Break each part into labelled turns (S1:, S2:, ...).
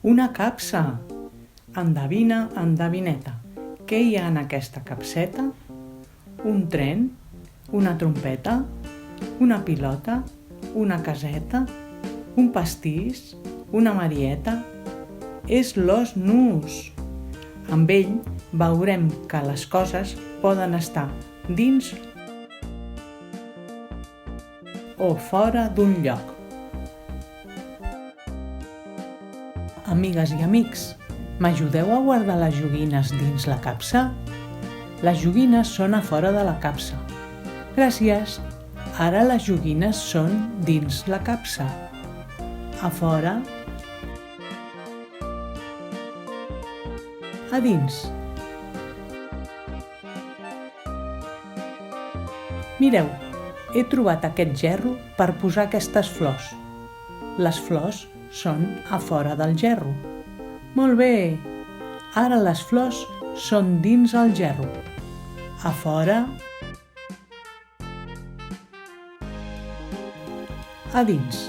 S1: Una capsa! Endevina, endevineta. Què hi ha en aquesta capseta? Un tren? Una trompeta? Una pilota? Una caseta? Un pastís? Una marieta? És l'os nus! Amb ell veurem que les coses poden estar dins o fora d'un lloc. Amigues i amics, m'ajudeu a guardar les joguines dins la capsa? Les joguines són a fora de la capsa. Gràcies! Ara les joguines són dins la capsa. A fora. A dins. Mireu, he trobat aquest gerro per posar aquestes flors. Les flors són a fora del gerro. Molt bé! Ara les flors són dins el gerro. A fora. A dins.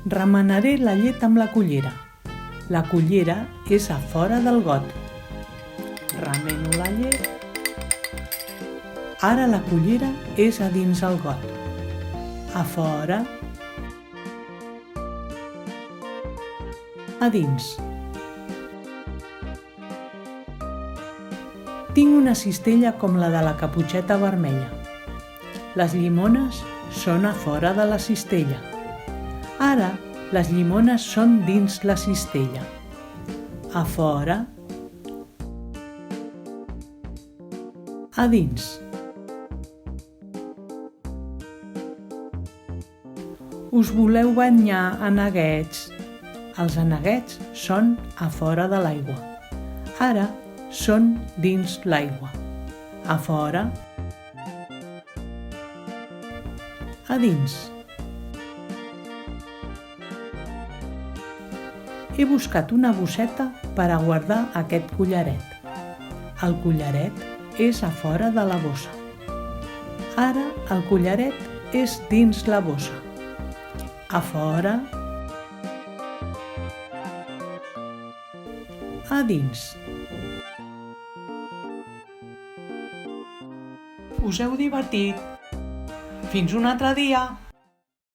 S1: Remenaré la llet amb la cullera. La cullera és a fora del got. Remeno la llet. Ara la cullera és a dins el got. A fora. A dins. Tinc una cistella com la de la caputxeta vermella. Les llimones són a fora de la cistella. Ara, les llimones són dins la cistella. A fora. A dins. Us voleu banyar, aneguets? Els aneguets són a fora de l'aigua. Ara són dins l'aigua. A fora. A dins. He buscat una bosseta per a guardar aquest collaret. El collaret és a fora de la bossa. Ara el collaret és dins la bossa. A fora. A dins. Us heu divertit? Fins un altre dia!